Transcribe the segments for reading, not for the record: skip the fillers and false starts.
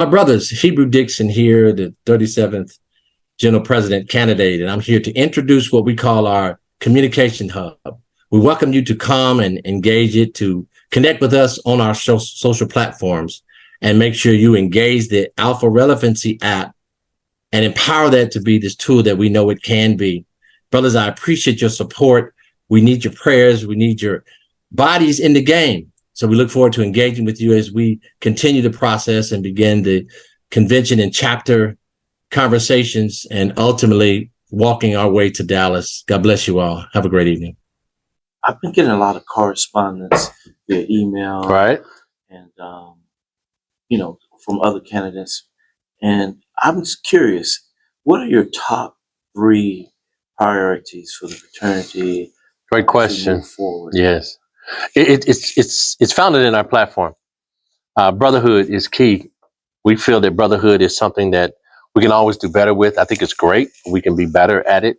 My brother's Hebrew Dixon here, the 37th General President candidate, and I'm here to introduce what we call our communication hub. We welcome you to come and engage it, to connect with us on our social platforms, and make sure you engage the Alpha Relevancy app and empower that to be this tool that we know it can be. Brothers, I appreciate your support. We need your prayers. We need your bodies in the game. So we look forward to engaging with you as we continue the process and begin the convention and chapter conversations and ultimately walking our way to Dallas. God bless you all. Have a great evening. I've been getting a lot of correspondence via email, right? And, from other candidates. And I'm curious, what are your top 3 priorities for the fraternity? Great question. Forward? Yes. It's founded in our platform. Brotherhood is key. We feel that brotherhood is something that we can always do better with. I think it's great. We can be better at it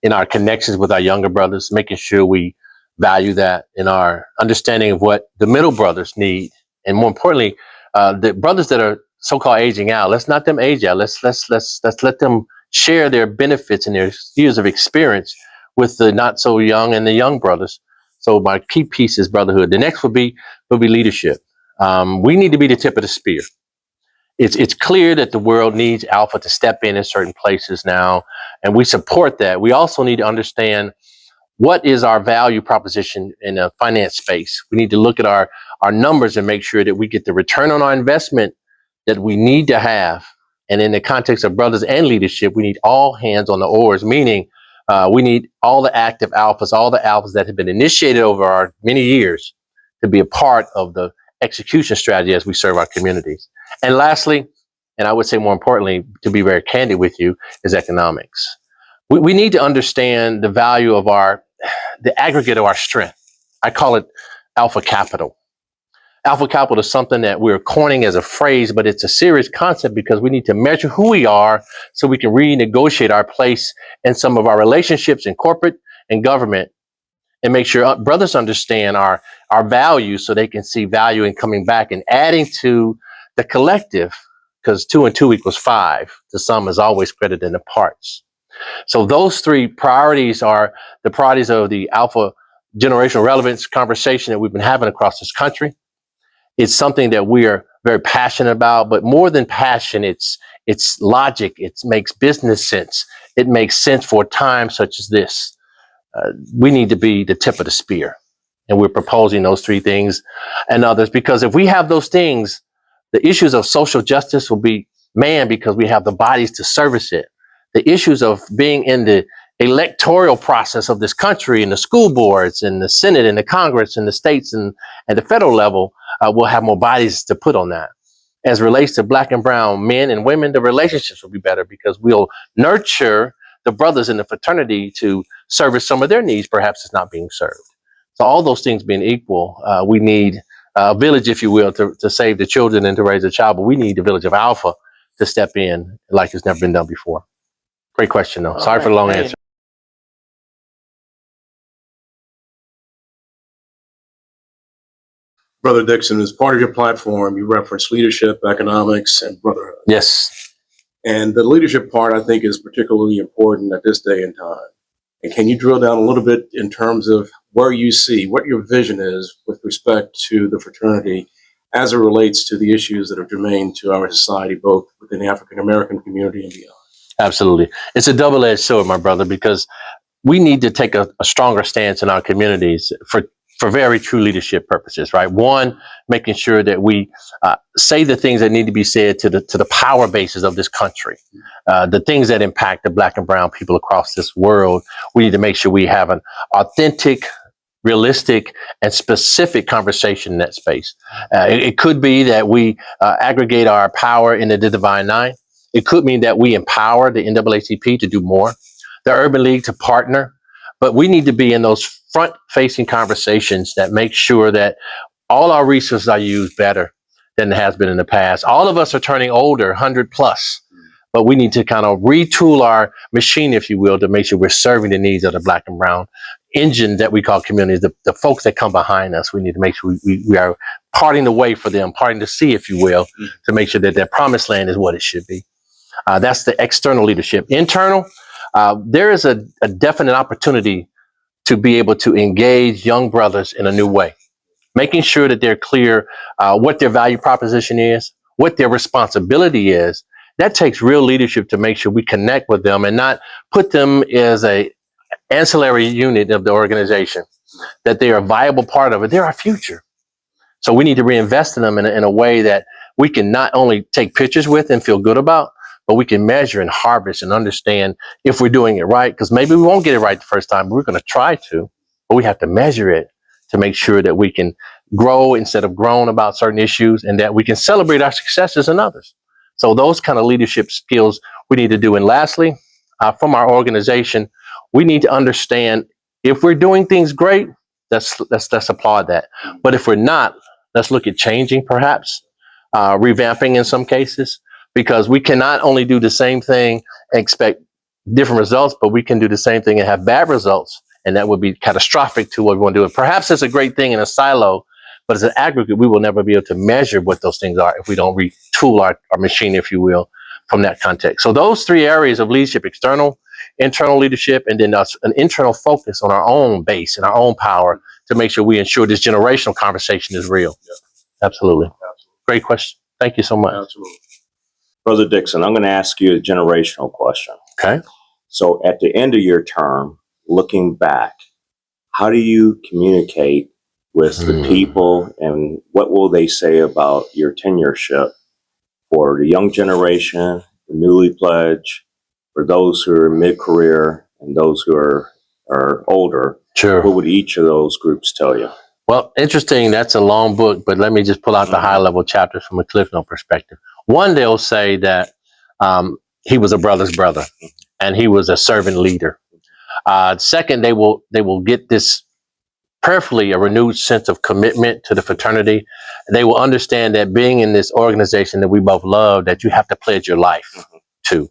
in our connections with our younger brothers, making sure we value that in our understanding of what the middle brothers need. And more importantly, the brothers that are so-called aging out, let's not them age out. Let's let them share their benefits and their years of experience with the not so young and the young brothers. So my key piece is brotherhood. The next would be leadership. We need to be the tip of the spear. It's clear that the world needs Alpha to step in certain places now, and we support that. We also need to understand what is our value proposition in the finance space. We need to look at our numbers and make sure that we get the return on our investment that we need to have. And in the context of brothers and leadership, we need all hands on the oars, meaning we need all the active alphas, all the alphas that have been initiated over our many years to be a part of the execution strategy as we serve our communities. And lastly, and I would say more importantly, to be very candid with you, is economics. We need to understand the value of the aggregate of our strength. I call it alpha capital. Alpha capital is something that we're coining as a phrase, but it's a serious concept because we need to measure who we are so we can renegotiate our place in some of our relationships in corporate and government, and make sure brothers understand our values so they can see value in coming back and adding to the collective, because 2 and 2 equals 5. The sum is always greater than the parts. So those 3 priorities are the priorities of the Alpha generational relevance conversation that we've been having across this country. It's something that we are very passionate about, but more than passion, it's logic. It makes business sense. It makes sense for a time such as this. We need to be the tip of the spear. And we're proposing those 3 things and others, because if we have those things, the issues of social justice will be manned because we have the bodies to service it. The issues of being in the electoral process of this country and the school boards and the Senate and the Congress and the states and the federal level, we'll have more bodies to put on that. As it relates to Black and brown men and women, the relationships will be better because we'll nurture the brothers in the fraternity to service some of their needs, perhaps it's not being served. So all those things being equal, we need a village, if you will, to save the children and to raise a child, but we need the village of Alpha to step in like it's never been done before. Great question, though. Sorry for the long answer. Brother Dixon, as part of your platform, you reference leadership, economics, and brotherhood. Yes. And the leadership part, I think, is particularly important at this day and time. And can you drill down a little bit in terms of where you see, what your vision is with respect to the fraternity as it relates to the issues that are germane to our society, both within the African-American community and beyond? Absolutely. It's a double-edged sword, my brother, because we need to take a stronger stance in our communities for very true leadership purposes, right? One, making sure that we say the things that need to be said to the power bases of this country, the things that impact the Black and brown people across this world. We need to make sure we have an authentic, realistic, and specific conversation in that space. It could be that we aggregate our power in the Divine Nine. It could mean that we empower the NAACP to do more, the Urban League to partner, but we need to be in those front-facing conversations that make sure that all our resources are used better than it has been in the past. All of us are turning older, 100 plus, but we need to kind of retool our machine, if you will, to make sure we're serving the needs of the Black and brown engine that we call communities, the folks that come behind us. We need to make sure we are parting the way for them, parting the sea, if you will, to make sure that their promised land is what it should be. That's the external leadership. Internal, there is a definite opportunity to be able to engage young brothers in a new way, making sure that they're clear what their value proposition is, what their responsibility is. That takes real leadership to make sure we connect with them and not put them as a ancillary unit of the organization, that they are a viable part of it. They're our future. So we need to reinvest in them in a way that we can not only take pictures with and feel good about, but we can measure and harvest and understand if we're doing it right. Because maybe we won't get it right the first time, but we're going to try to, but we have to measure it to make sure that we can grow instead of groan about certain issues, and that we can celebrate our successes and others. So those kind of leadership skills we need to do. And lastly, from our organization, we need to understand if we're doing things great, let's applaud that. But if we're not, let's look at changing, perhaps revamping in some cases, because we cannot only do the same thing and expect different results, but we can do the same thing and have bad results. And that would be catastrophic to what we want to do. And perhaps it's a great thing in a silo, but as an aggregate, we will never be able to measure what those things are if we don't retool our machine, if you will, from that context. So those three areas of leadership: external, internal leadership, and then an internal focus on our own base and our own power to make sure we ensure this generational conversation is real. Yeah. Absolutely. Great question. Thank you so much. Absolutely. Brother Dixon, I'm going to ask you a generational question. Okay. So at the end of your term, looking back, how do you communicate with the people, and what will they say about your tenureship for the young generation, the newly pledged, for those who are mid-career and those who are older? Sure. What would each of those groups tell you? Well, interesting. That's a long book, but let me just pull out the high-level chapters from a Cliff Note perspective. One, they'll say that he was a brother's brother, and he was a servant leader. Second, they will get this prayerfully a renewed sense of commitment to the fraternity. They will understand that being in this organization that we both love, that you have to pledge your life to.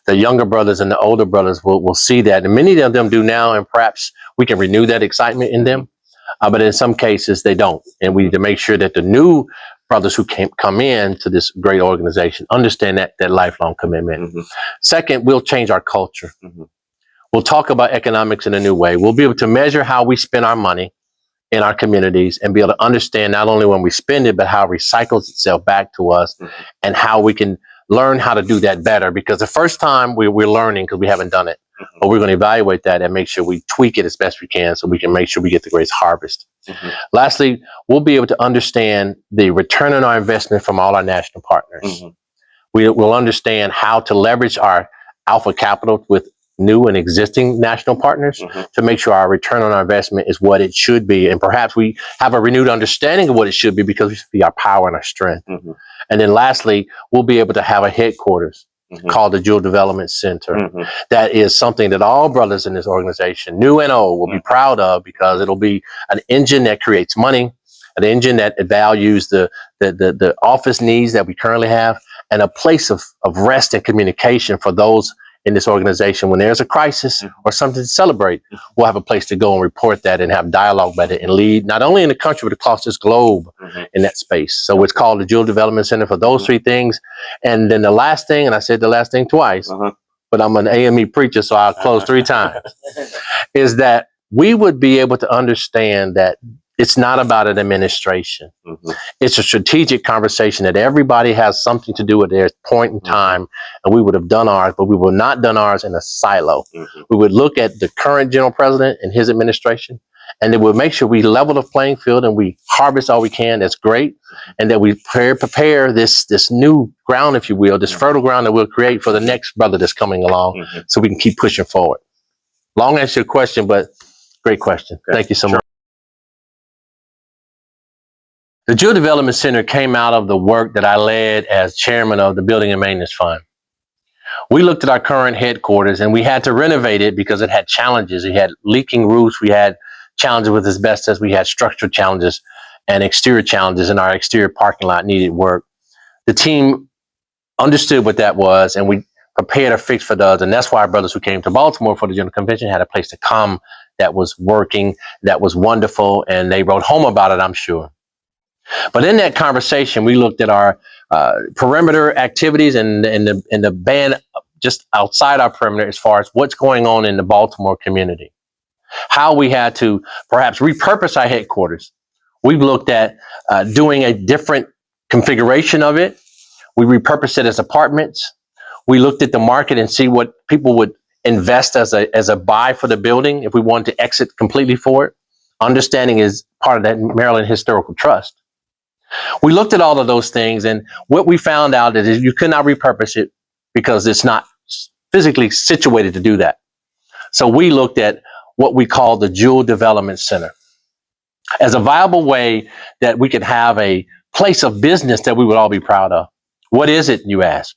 The younger brothers and the older brothers will see that, and many of them do now, and perhaps we can renew that excitement in them. But in some cases, they don't. And we need to make sure that the new brothers who come in to this great organization understand that lifelong commitment. Second, we'll change our culture. We'll talk about economics in a new way. We'll be able to measure how we spend our money in our communities and be able to understand not only when we spend it, but how it recycles itself back to us, and how we can learn how to do that better. Because the first time we're learning because we haven't done it, but we're going to evaluate that and make sure we tweak it as best we can so we can make sure we get the greatest harvest. Lastly, we'll be able to understand the return on our investment from all our national partners. We'll understand how to leverage our alpha capital with new and existing national partners to make sure our return on our investment is what it should be. And perhaps we have a renewed understanding of what it should be because we see our power and our strength. And then lastly, we'll be able to have a headquarters called the Jewel Development Center. That is something that all brothers in this organization, new and old, will be proud of, because it'll be an engine that creates money, an engine that values the office needs that we currently have, and a place of rest and communication for those in this organization. When there's a crisis or something to celebrate, we'll have a place to go and report that and have dialogue about it and lead not only in the country, but across this globe in that space. So it's called the Jewel Development Center for those three things. And then the last thing, and I said the last thing twice, but I'm an AME preacher, so I'll close 3 times, is that we would be able to understand that it's not about an administration. It's a strategic conversation that everybody has something to do at their point in time, and we would have done ours, but we would not done ours in a silo. We would look at the current general president and his administration, and then we'll make sure we level the playing field and we harvest all we can. That's great. And that we prepare this new ground, if you will, this fertile ground that we'll create for the next brother that's coming along, so we can keep pushing forward. Long answer to your question, but great question. Thank you so much. The Jewel Development Center came out of the work that I led as chairman of the Building and Maintenance Fund. We looked at our current headquarters and we had to renovate it because it had challenges. It had leaking roofs. We had challenges with asbestos. We had structural challenges and exterior challenges, and our exterior parking lot needed work. The team understood what that was, and we prepared a fix for those. And that's why our brothers who came to Baltimore for the General Convention had a place to come that was working, that was wonderful, and they wrote home about it, I'm sure. But in that conversation, we looked at our perimeter activities and the band just outside our perimeter as far as what's going on in the Baltimore community, how we had to perhaps repurpose our headquarters. We've looked at doing a different configuration of it. We repurposed it as apartments. We looked at the market and see what people would invest as a buy for the building if we wanted to exit completely for it. Understanding is part of that Maryland Historical Trust. We looked at all of those things, and what we found out is you could not repurpose it because it's not physically situated to do that. So we looked at what we call the Jewel Development Center as a viable way that we could have a place of business that we would all be proud of. What is it, you ask?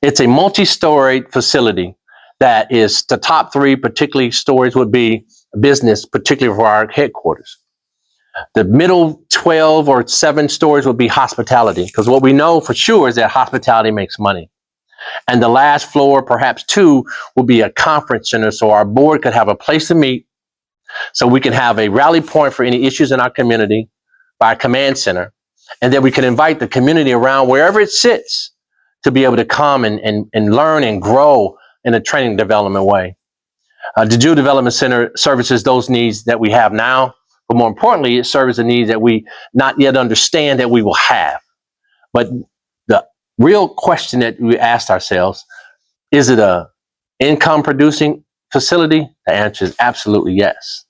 It's a multi-storied facility that is the top three, particularly stories would be business, particularly for our headquarters. The middle 12 or 7 stories would be hospitality, because what we know for sure is that hospitality makes money. And the last floor, perhaps 2, will be a conference center, so our board could have a place to meet, so we can have a rally point for any issues in our community by a command center, and then we can invite the community around wherever it sits to be able to come and learn and grow in a training development way. The Jewel Development Center services those needs that we have now, but more importantly, it serves the needs that we not yet understand that we will have. But the real question that we asked ourselves, is it a income producing facility? The answer is absolutely yes.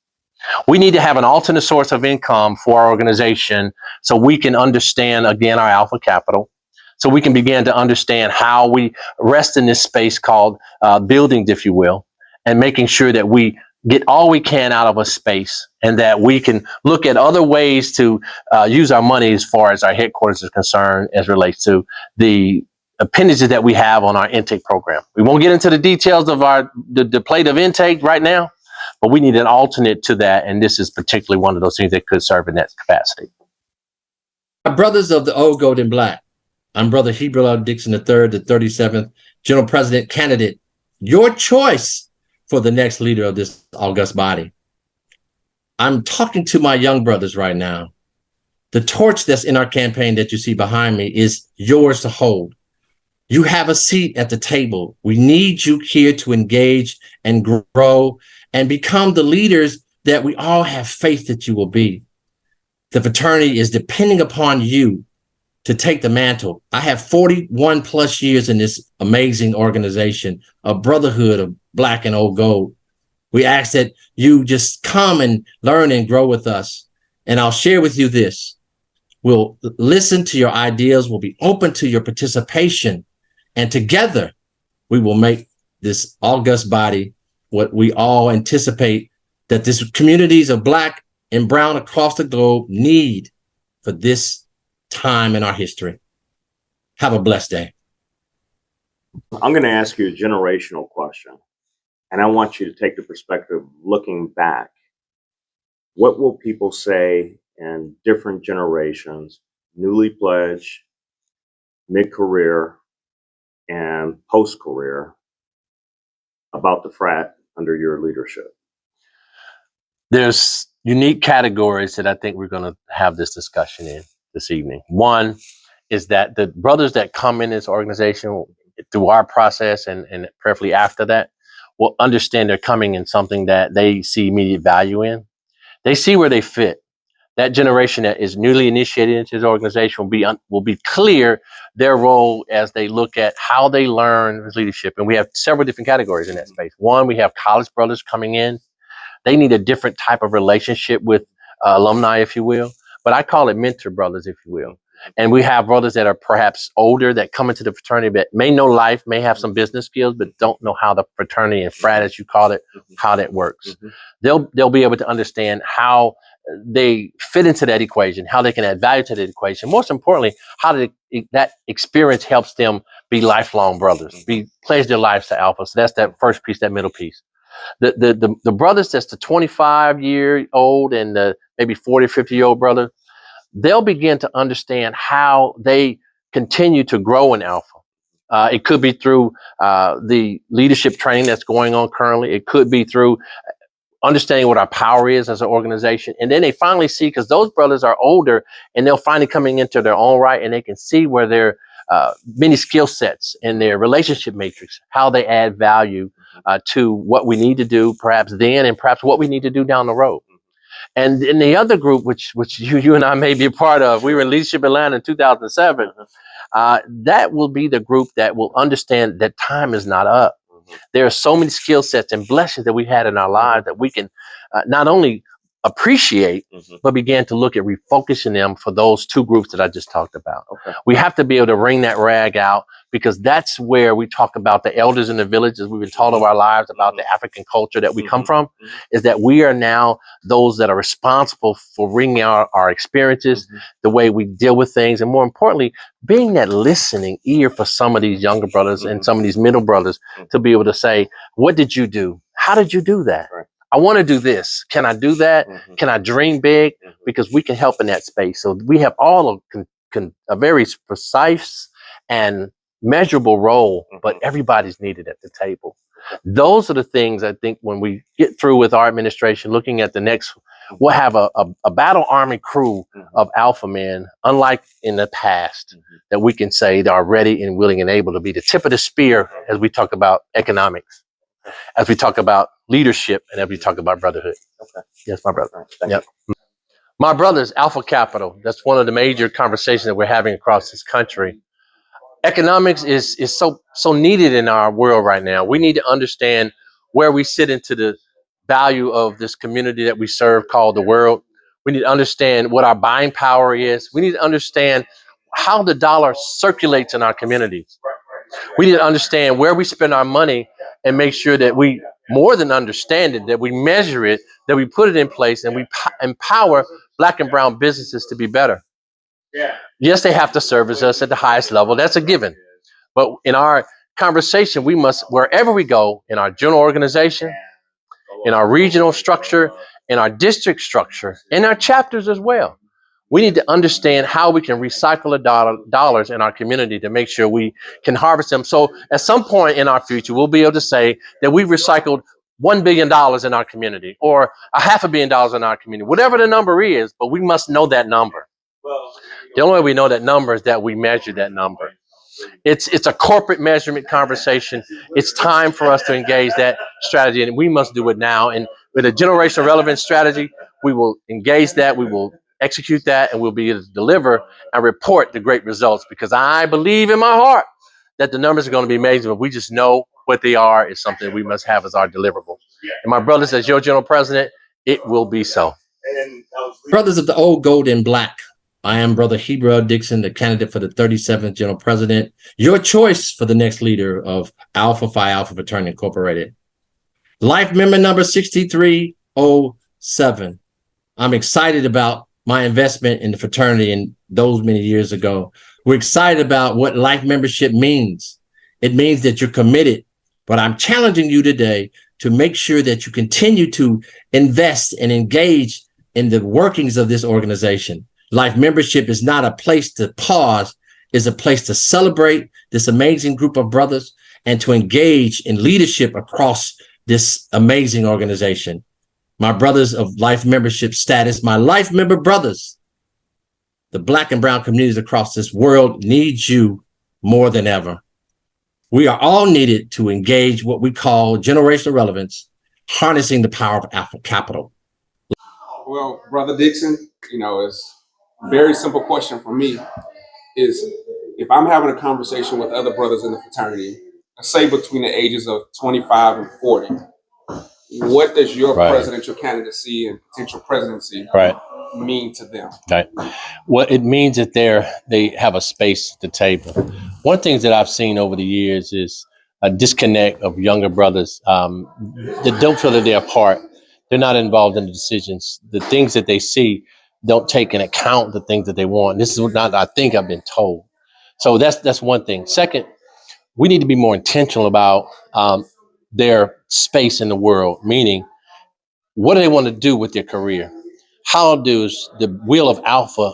We need to have an alternate source of income for our organization so we can understand, again, our alpha capital, so we can begin to understand how we rest in this space called buildings, if you will, and making sure that we get all we can out of a space and that we can look at other ways to use our money as far as our headquarters is concerned as relates to the appendages that we have on our intake program. We won't get into the details of the plate of intake right now, but we need an alternate to that, and this is particularly one of those things that could serve in that capacity. Our brothers of the old gold and black, I'm Brother Hebrew Dixon III, the 37th General President candidate, your choice for the next leader of this august body. I'm talking to my young brothers right now. The torch that's in our campaign that you see behind me is yours to hold. You have a seat at the table. We need you here to engage and grow and become the leaders that we all have faith that you will be. The fraternity is depending upon you to take the mantle. I have 41 plus years in this amazing organization, a brotherhood of black and old gold. We ask that you just come and learn and grow with us. And I'll share with you this. We'll listen to your ideas. We'll be open to your participation. And together, we will make this august body what we all anticipate that this communities of black and brown across the globe need for this time in our history. Have a blessed day. I'm going to ask you a generational question, and I want you to take the perspective looking back. What will people say in different generations, newly pledged, mid-career, and post-career, about the frat under your leadership? There's unique categories that I think we're going to have this discussion in this evening. One is that the brothers that come in this organization through our process and preferably after that will understand they're coming in something that they see immediate value in. They see where they fit. That generation that is newly initiated into this organization will be clear their role as they look at how they learn leadership. And we have several different categories in that space. One, we have college brothers coming in. They need a different type of relationship with alumni, if you will. But I call it mentor brothers, if you will. And we have brothers that are perhaps older that come into the fraternity that may know life, may have some business skills, but don't know how the fraternity and frat, as you call it, how that works. They'll be able to understand how they fit into that equation, how they can add value to that equation. Most importantly, how that experience helps them be lifelong brothers, pledge their lives to Alpha. So that's that first piece, that middle piece. The brothers that's the 25-year-old and the maybe 40 or 50-year-old brother, they'll begin to understand how they continue to grow in Alpha. It could be through the leadership training that's going on currently. It could be through understanding what our power is as an organization. And then they finally see, because those brothers are older and they'll finally coming into their own right, and they can see where their many skill sets and their relationship matrix, how they add value to what we need to do perhaps then and perhaps what we need to do down the road. And in the other group, which you and I may be a part of, we were in Leadership Atlanta in 2007. That will be the group that will understand that time is not up. There are so many skill sets and blessings that we had in our lives that we can not only appreciate, but begin to look at refocusing them for those two groups that I just talked about. We have to be able to wring that rag out, because that's where we talk about the elders in the villages. We've been taught all our lives about the African culture that we come from, is that we are now those that are responsible for wringing out our experiences, the way we deal with things, and more importantly, being that listening ear for some of these younger brothers and some of these middle brothers to be able to say, what did you do? How did you do that? I want to do this. Can I do that? Can I dream big? Because we can help in that space. So we have all a very precise and measurable role, but everybody's needed at the table. Those are the things I think when we get through with our administration, looking at the next, we'll have a battle army crew of alpha men, unlike in the past, that we can say they are ready and willing and able to be the tip of the spear as we talk about economics, as we talk about leadership, and as we talk about brotherhood. Yes, my brother. Yep. My brother's Alpha Capital. That's one of the major conversations that we're having across this country. Economics is so needed in our world right now. We need to understand where we sit into the value of this community that we serve called the world. We need to understand what our buying power is. We need to understand how the dollar circulates in our communities. We need to understand where we spend our money and make sure that we more than understand it, that we measure it, that we put it in place, and we empower Black and brown businesses to be better. Yes, they have to service us at the highest level. That's a given. But in our conversation, we must, wherever we go, in our general organization, in our regional structure, in our district structure, in our chapters as well, we need to understand how we can recycle the dollars in our community to make sure we can harvest them. So at some point in our future, we'll be able to say that we've recycled $1 billion in our community, or $500 million in our community, whatever the number is, but we must know that number. The only way we know that number is that we measure that number. It's a corporate measurement conversation. It's time for us to engage that strategy, and we must do it now. And with a generational relevance strategy, we will engage that, we will execute that, and we'll be able to deliver and report the great results, because I believe in my heart that the numbers are going to be amazing, but we just know what they are is something we must have as our deliverable. And my brothers, as your general president, it will be so. Brothers of the old gold and black, I am Brother Hebrew Dixon, the candidate for the 37th General President, your choice for the next leader of Alpha Phi Alpha Fraternity Incorporated. Life member number 6307. I'm excited about my investment in the fraternity in those many years ago. We're excited about what life membership means. It means that you're committed, but I'm challenging you today to make sure that you continue to invest and engage in the workings of this organization. Life membership is not a place to pause, it's a place to celebrate this amazing group of brothers and to engage in leadership across this amazing organization. My brothers of life membership status, my life member brothers, the Black and brown communities across this world need you more than ever. We are all needed to engage what we call generational relevance, harnessing the power of Alpha Capital. Well, Brother Dixon, it's a very simple question for me is, if I'm having a conversation with other brothers in the fraternity, let's say between the ages of 25 and 40, what does your presidential candidacy and potential presidency mean to them? Well, it means that they have a space at the table. One thing that I've seen over the years is a disconnect of younger brothers that don't feel that they're a part. They're not involved in the decisions. The things that they see don't take into account the things that they want. This is not, I think I've been told. So that's one thing. Second, we need to be more intentional about their space in the world, meaning what do they want to do with their career? How does the wheel of Alpha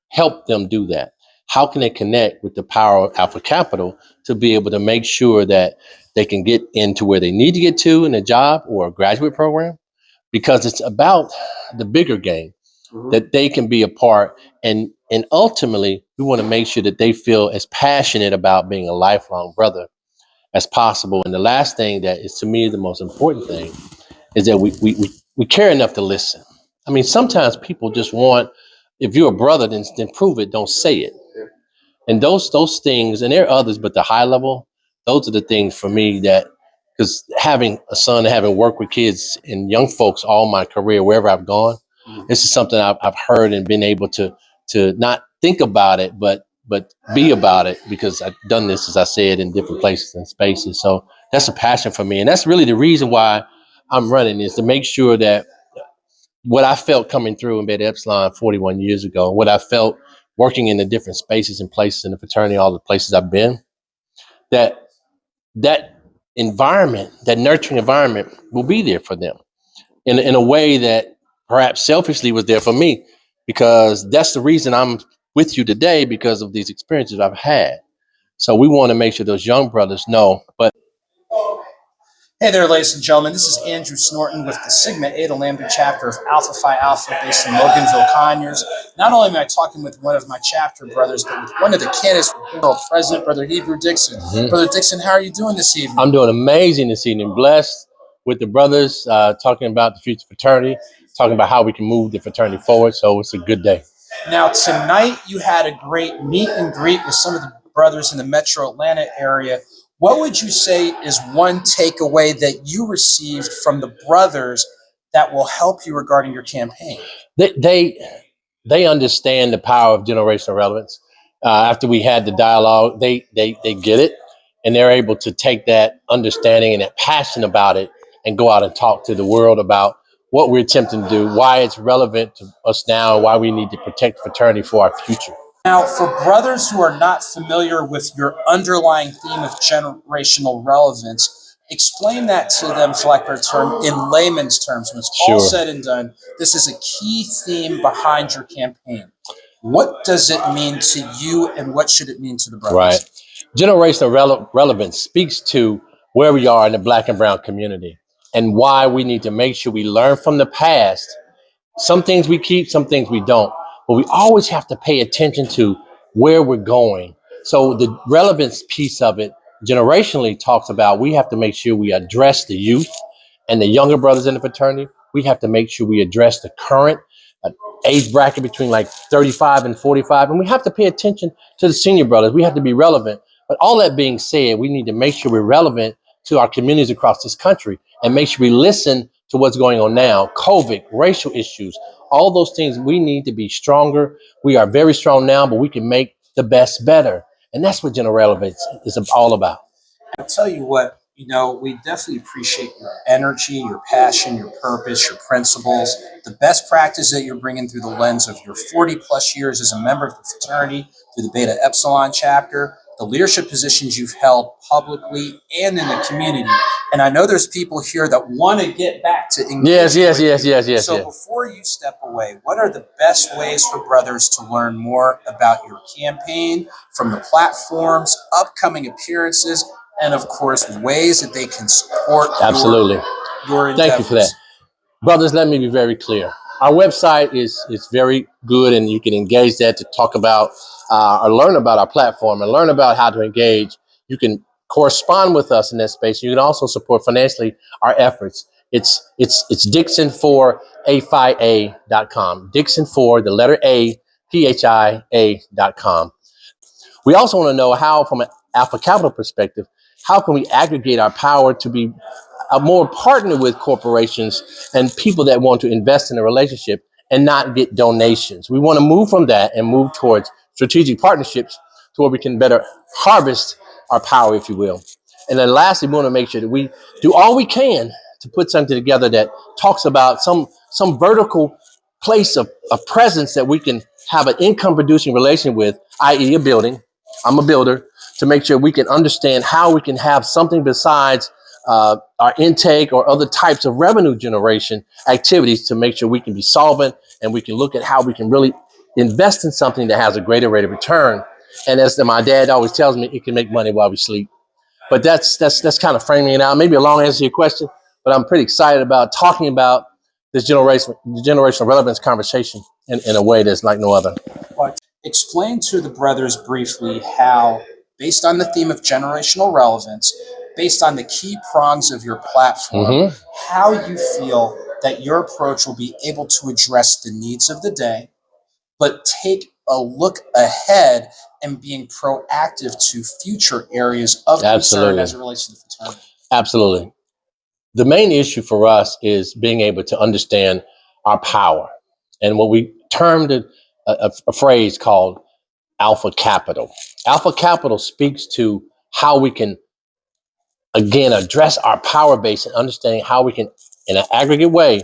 help them do that? How can they connect with the power of Alpha Capital to be able to make sure that they can get into where they need to get to in a job or a graduate program, because it's about the bigger game, that they can be a part. And ultimately, we want to make sure that they feel as passionate about being a lifelong brother as possible. And the last thing that is, to me, the most important thing is that we care enough to listen. I mean, sometimes people just want, if you're a brother, then prove it, don't say it. And those things, and there are others, but the high level, those are the things for me that, because having a son and having worked with kids and young folks all my career, wherever I've gone, this is something I've heard and been able to not think about it, but be about it, because I've done this, as I said, in different places and spaces. So that's a passion for me. And that's really the reason why I'm running, is to make sure that what I felt coming through in Beta Epsilon 41 years ago, what I felt working in the different spaces and places in the fraternity, all the places I've been, that environment, that nurturing environment, will be there for them in a way that perhaps selfishly was there for me, because that's the reason I'm with you today, because of these experiences I've had. So we want to make sure those young brothers know. But hey there, ladies and gentlemen. This is Andrew Snorton with the Sigma Eta Lambda chapter of Alpha Phi Alpha based in Loganville, Conyers. Not only am I talking with one of my chapter brothers, but with one of the candidates for General President, Brother Hebrew Dixon. Brother Dixon, how are you doing this evening? I'm doing amazing this evening. Blessed with the brothers, talking about the future fraternity, talking about how we can move the fraternity forward. So it's a good day. Now, tonight you had a great meet and greet with some of the brothers in the metro Atlanta area. What would you say is one takeaway that you received from the brothers that will help you regarding your campaign? They understand the power of generational relevance. After we had the dialogue, they get it, and they're able to take that understanding and that passion about it and go out and talk to the world about what we're attempting to do, why it's relevant to us now, and why we need to protect fraternity for our future. Now, for brothers who are not familiar with your underlying theme of generational relevance, explain that to them, for lack of a better term, in layman's terms. When it's all said and done, this is a key theme behind your campaign. What does it mean to you, and what should it mean to the brothers? Right. Generational relevance speaks to where we are in the Black and brown community, and why we need to make sure we learn from the past. Some things we keep, some things we don't. But we always have to pay attention to where we're going. So the relevance piece of it generationally talks about, we have to make sure we address the youth and the younger brothers in the fraternity. We have to make sure we address the current age bracket between like 35 and 45. And we have to pay attention to the senior brothers. We have to be relevant. But all that being said, we need to make sure we're relevant to our communities across this country, and make sure we listen to what's going on now. COVID, racial issues, all those things. We need to be stronger. We are very strong now, but we can make the best better. And that's what general relevance is all about. I'll tell you what, we definitely appreciate your energy, your passion, your purpose, your principles, the best practice that you're bringing through the lens of your 40 plus years as a member of the fraternity, through the Beta Epsilon chapter, the leadership positions you've held publicly and in the community. And I know there's people here that want to get back to engage. Yes. So before you step away, what are the best ways for brothers to learn more about your campaign, from the platforms, upcoming appearances, and of course, ways that they can support your endeavors? Thank you for that. Brothers, let me be very clear. Our website is very good, and you can engage that to talk about or learn about our platform and learn about how to engage. You can correspond with us in that space. You can also support financially our efforts. It's Dixon4APHIA.com. Dixon4, the letter A, PHIA.com. We also want to know how, from an Alpha Capital perspective, how can we aggregate our power to be more partner with corporations and people that want to invest in a relationship and not get donations. We want to move from that and move towards strategic partnerships to where we can better harvest our power, if you will. And then lastly, we want to make sure that we do all we can to put something together that talks about some vertical place of presence that we can have an income producing relation with, i.e. a building. I'm a builder, to make sure we can understand how we can have something besides our intake or other types of revenue generation activities, to make sure we can be solvent and we can look at how we can really invest in something that has a greater rate of return. And as my dad always tells me, it can make money while we sleep. But that's kind of framing it out. Maybe a long answer to your question, but I'm pretty excited about talking about this generational relevance conversation in a way that's like no other. Explain to the brothers briefly how, based on the theme of generational relevance, based on the key prongs of your platform, how you feel that your approach will be able to address the needs of the day, but take a look ahead and being proactive to future areas of concern as it relates to the fraternity. Absolutely. The main issue for us is being able to understand our power and what we termed a phrase called Alpha Capital. Alpha Capital speaks to how we can, again, address our power base and understanding how we can, in an aggregate way,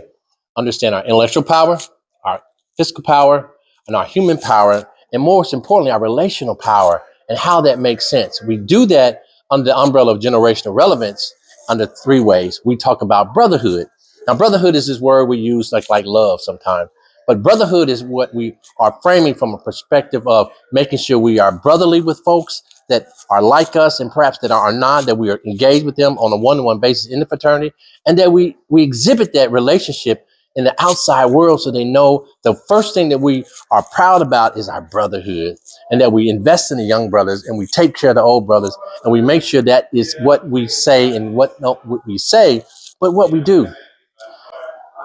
understand our intellectual power, our physical power, and our human power, and most importantly, our relational power and how that makes sense. We do that under the umbrella of generational relevance under three ways. We talk about brotherhood. Now, brotherhood is this word we use like love sometimes. But brotherhood is what we are framing from a perspective of making sure we are brotherly with folks that are like us and perhaps that are not, that we are engaged with them on a one-to-one basis in the fraternity, and that we exhibit that relationship in the outside world so they know the first thing that we are proud about is our brotherhood, and that we invest in the young brothers and we take care of the old brothers, and we make sure that is what we say and what we say, but what we do.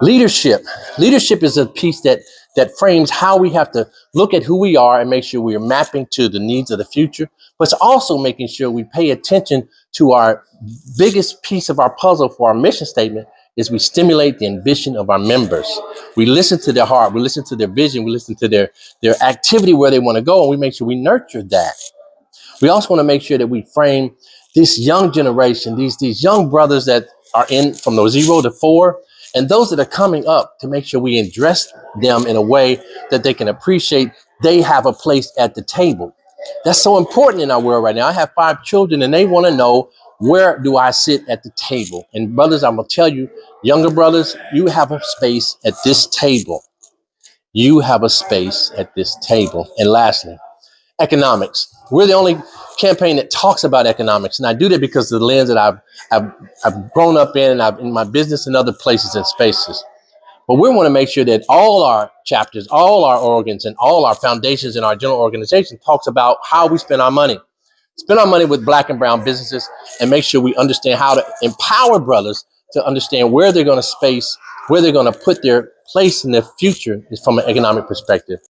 Leadership is a piece that frames how we have to look at who we are and make sure we are mapping to the needs of the future, but it's also making sure we pay attention to our biggest piece of our puzzle for our mission statement is we stimulate the ambition of our members. We listen to their heart, we listen to their vision, we listen to their activity where they want to go, and we make sure we nurture that. We also want to make sure that we frame this young generation, these young brothers that are in from the 0 to 4, and those that are coming up, to make sure we address them in a way that they can appreciate they have a place at the table. That's so important in our world right now. I have 5 children and they want to know, where do I sit at the table? And brothers, I'm going to tell you, younger brothers, you have a space at this table. You have a space at this table. And lastly, economics. We're the only campaign that talks about economics, and I do that because of the lens that I've grown up in, and I've in my business and other places and spaces. But we want to make sure that all our chapters, all our organs, and all our foundations in our general organization talks about how we spend our money. Spend our money with Black and brown businesses, and make sure we understand how to empower brothers to understand where they're going to space, where they're going to put their place in their future is from an economic perspective.